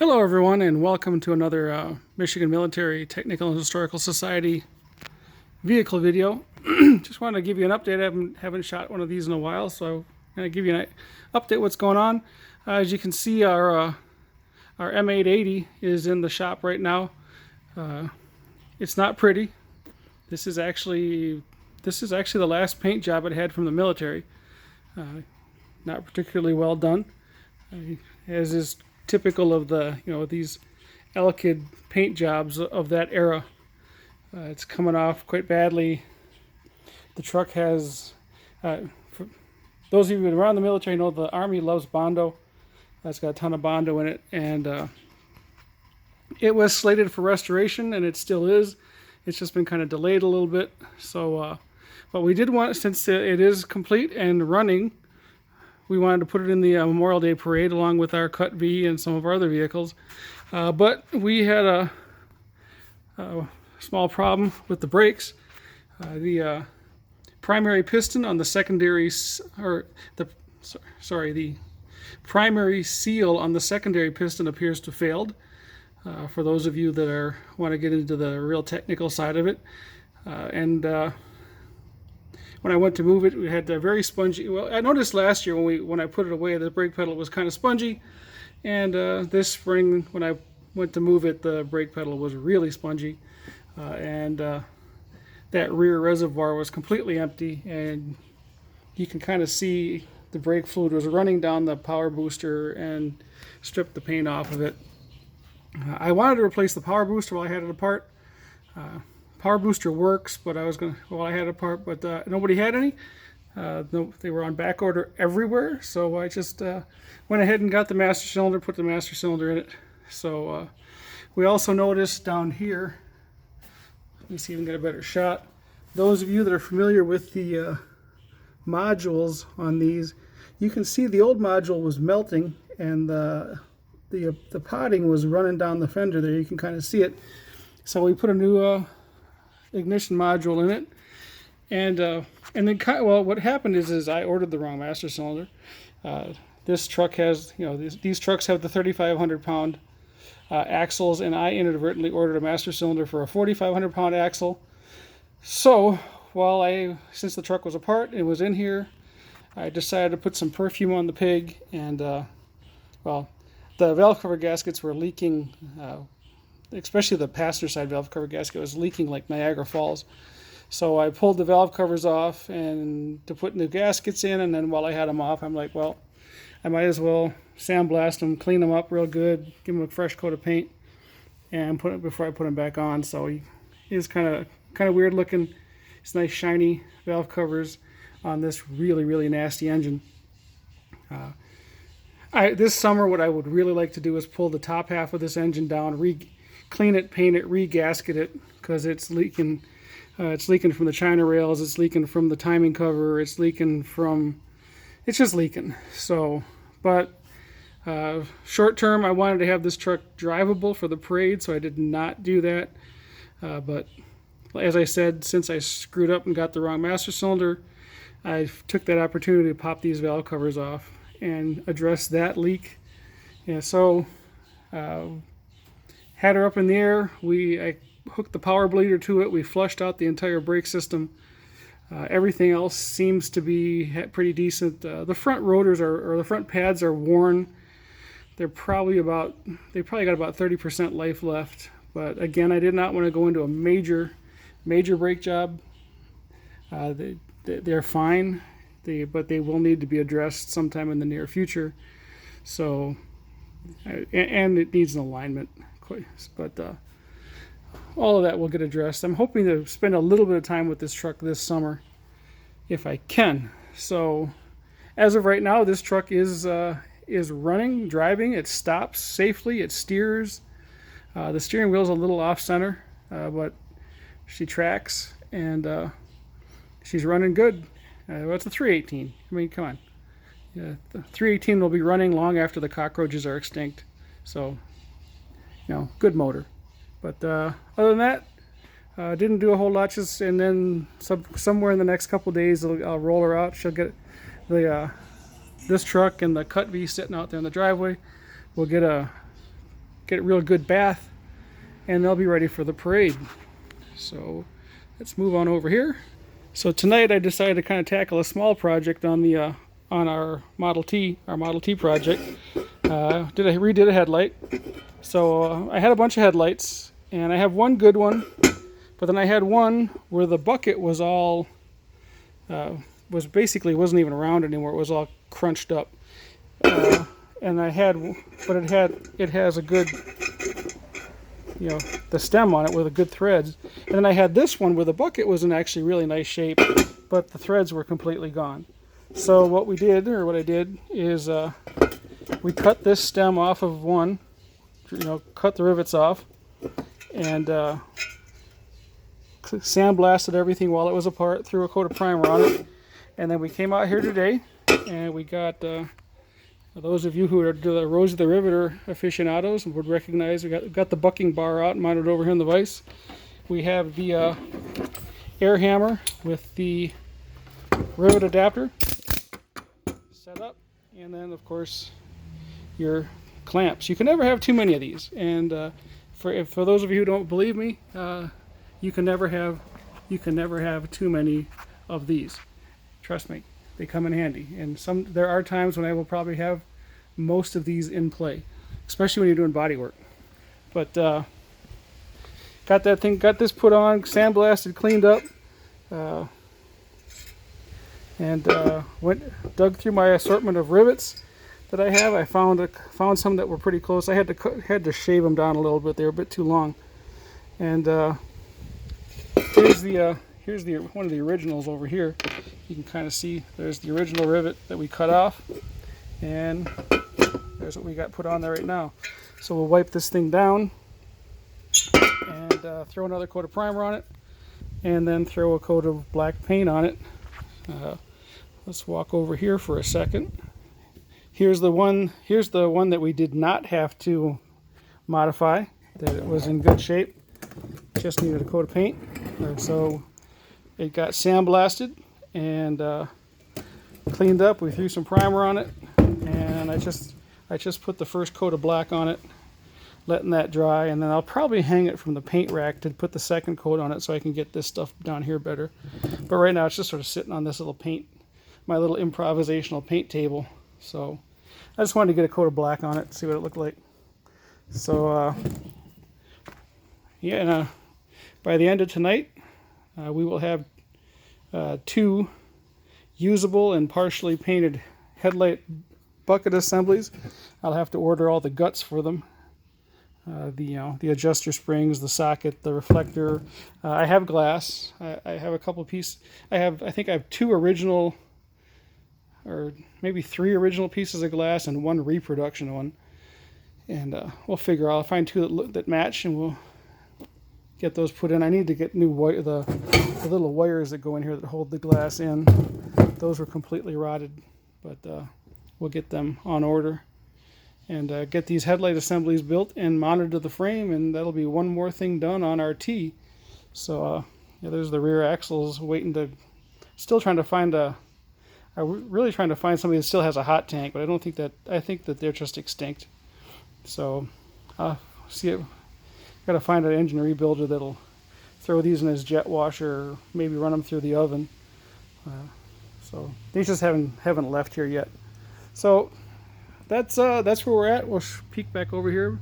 Hello everyone, and welcome to another Michigan Military Technical and Historical Society vehicle video. Just wanted to give you an update. I haven't shot one of these in a while, so I'm going to give you an update what's going on. As you can see, our M880 is in the shop right now. It's not pretty. This is actually the last paint job it had from the military. Not particularly well done, as is typical of these Elkid paint jobs of that era. It's coming off quite badly. The truck has, for those of you who are around the military know the Army loves Bondo. It's got a ton of Bondo in it, and it was slated for restoration, and it still is. It's just been kind of delayed a little bit. So, but we did want, since it is complete and running, we wanted to put it in the Memorial Day parade along with our Cut V and some of our other vehicles. But we had a small problem with the brakes. The primary piston on the secondary, the primary seal on the secondary piston appears to have failed. For those of you that want to get into the real technical side of it, when I went to move it, we had a very spongy. Well, I noticed last year when I put it away, the brake pedal was kind of spongy, and this spring when I went to move it, the brake pedal was really spongy, and that rear reservoir was completely empty, and you can kind of see the brake fluid was running down the power booster and stripped the paint off of it. I wanted to replace the power booster while I had it apart. Power booster works, but I had it apart, but nobody had any. No, they were on back order everywhere, so I just went ahead and got the master cylinder, put the master cylinder in it. So we also noticed down here, let me see if we can get a better shot. Those of you that are familiar with the modules on these, you can see the old module was melting, and the potting was running down the fender there. You can kind of see it. So we put a new ignition module in it, and then what happened is I ordered the wrong master cylinder. This truck has, these trucks have the 3,500 pound axles, and I inadvertently ordered a master cylinder for a 4,500 pound axle. So since the truck was apart and it was in here, I decided to put some perfume on the pig, and the valve cover gaskets were leaking. Especially the passenger side valve cover gasket was leaking like Niagara Falls. So I pulled the valve covers off and to put new gaskets in, and then while I had them off, I'm like, well, I might as well sandblast them, clean them up real good, give them a fresh coat of paint, and put it before I put them back on. So he is kind of weird looking. It's nice shiny valve covers on this really, really nasty engine. This summer, what I would really like to do is pull the top half of this engine down, clean it, paint it, re-gasket it, because it's leaking. It's leaking from the China rails. It's leaking from the timing cover. It's just leaking. So, but short term, I wanted to have this truck drivable for the parade, so I did not do that. But as I said, since I screwed up and got the wrong master cylinder, I took that opportunity to pop these valve covers off and address that leak. And so had her up in the air. I hooked the power bleeder to it. We flushed out the entire brake system. Everything else seems to be pretty decent. The front rotors or the front pads are worn. They probably got about 30% life left. But again, I did not want to go into a major brake job. They're fine, but they will need to be addressed sometime in the near future. So, and it needs an alignment. But all of that will get addressed. I'm hoping to spend a little bit of time with this truck this summer, if I can. So, as of right now, this truck is running, driving. It stops safely. It steers. The steering wheel's a little off center, but she tracks, and she's running good. It's a 318. I mean, come on. Yeah, the 318 will be running long after the cockroaches are extinct. So, good motor. But other than that, didn't do a whole lot. And then somewhere in the next couple days, I'll roll her out. She'll get this truck and the Cut V sitting out there in the driveway. We'll get a get a real good bath, and they'll be ready for the parade. So let's move on over here. So tonight I decided to kind of tackle a small project on the on our Model T project. Redid a headlight. So I had a bunch of headlights, and I have one good one, but then I had one where the bucket was all wasn't even around anymore. It was all crunched up. And it has a good, the stem on it with a good threads. And then I had this one where the bucket was in actually really nice shape, but the threads were completely gone. So what I did is we cut this stem off of one, cut the rivets off, and sandblasted everything while it was apart, threw a coat of primer on it, and then we came out here today, and we got, those of you who are the Rosie the Riveter aficionados would recognize, we got the bucking bar out and mounted over here in the vise. We have the air hammer with the rivet adapter set up, and then of course your clamps. You can never have too many of these, and for those of you who don't believe me, you can never have too many of these. Trust me, they come in handy. And there are times when I will probably have most of these in play, especially when you're doing body work. But got this put on, sandblasted, cleaned up, and dug through my assortment of rivets that I have. I found some that were pretty close. I had to shave them down a little bit. They were a bit too long. And here's one of the originals over here. You can kind of see there's the original rivet that we cut off, and there's what we got put on there right now. So we'll wipe this thing down and throw another coat of primer on it, and then throw a coat of black paint on it. Let's walk over here for a second. Here's the one that we did not have to modify, that it was in good shape, just needed a coat of paint. So it got sandblasted and cleaned up. We threw some primer on it, and I just put the first coat of black on it, letting that dry, and then I'll probably hang it from the paint rack to put the second coat on it so I can get this stuff down here better. But right now it's just sort of sitting on this little my little improvisational paint table. So I just wanted to get a coat of black on it, see what it looked like. So by the end of tonight, we will have 2 usable and partially painted headlight bucket assemblies. I'll have to order all the guts for them. The adjuster springs, the socket, the reflector. I have glass. I have a couple pieces. I think I have 2 original, or maybe 3 original pieces of glass and 1 reproduction one. And we'll figure out. I'll find 2 that match, and we'll get those put in. I need to get new the little wires that go in here that hold the glass in. Those were completely rotted, but we'll get them on order and get these headlight assemblies built and mounted to the frame, and that'll be one more thing done on our T. So there's the rear axles still trying to find I'm really trying to find somebody that still has a hot tank, but I think that they're just extinct. So see it. Got to find an engine rebuilder that'll throw these in his jet washer, or maybe run them through the oven. So these just haven't left here yet. So that's where we're at. We'll peek back over here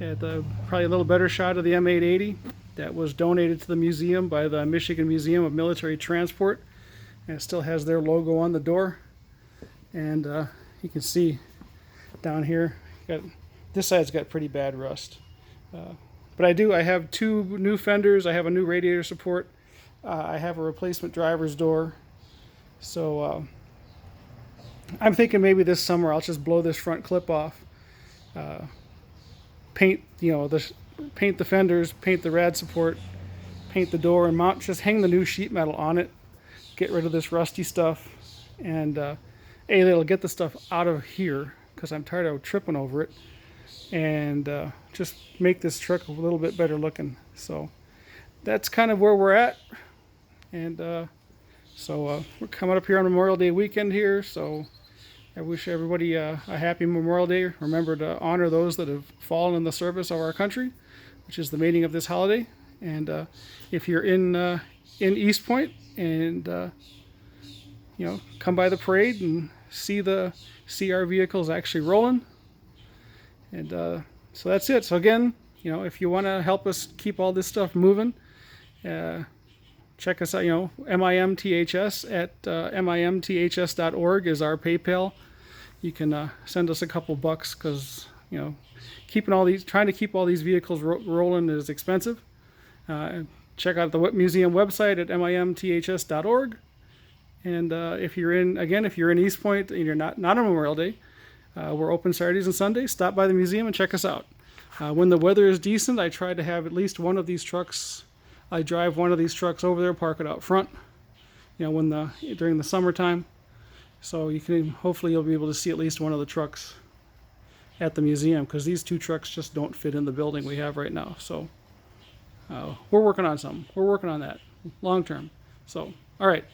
at probably a little better shot of the M880 that was donated to the museum by the Michigan Museum of Military Transport, and it still has their logo on the door. And you can see down here, this side's got pretty bad rust. But I have 2 new fenders. I have a new radiator support. I have a replacement driver's door. So I'm thinking maybe this summer I'll just blow this front clip off, paint the fenders, paint the rad support, paint the door, and hang the new sheet metal on it. Get rid of this rusty stuff, and it'll get the stuff out of here because I'm tired of tripping over it. And just make this truck a little bit better looking. So that's kind of where we're at. And so we're coming up here on Memorial Day weekend here, so I wish everybody a happy Memorial Day. Remember to honor those that have fallen in the service of our country, which is the meaning of this holiday. And if you're in East Point and come by the parade and see our vehicles actually rolling. And so that's it. So again, if you want to help us keep all this stuff moving, check us out. MIMTHS at mimths.org is our PayPal. You can send us a couple bucks because trying to keep all these vehicles rolling is expensive. Check out the museum website at mimths.org. And if you're in East Point and you're not on Memorial Day, we're open Saturdays and Sundays. Stop by the museum and check us out. When the weather is decent, I try to have at least one of these trucks. I drive one of these trucks over there, park it out front. During the summertime, so hopefully you'll be able to see at least one of the trucks at the museum, because these two trucks just don't fit in the building we have right now. So we're working on something. We're working on that long term. So all right,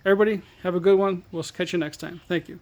everybody, have a good one. We'll catch you next time. Thank you.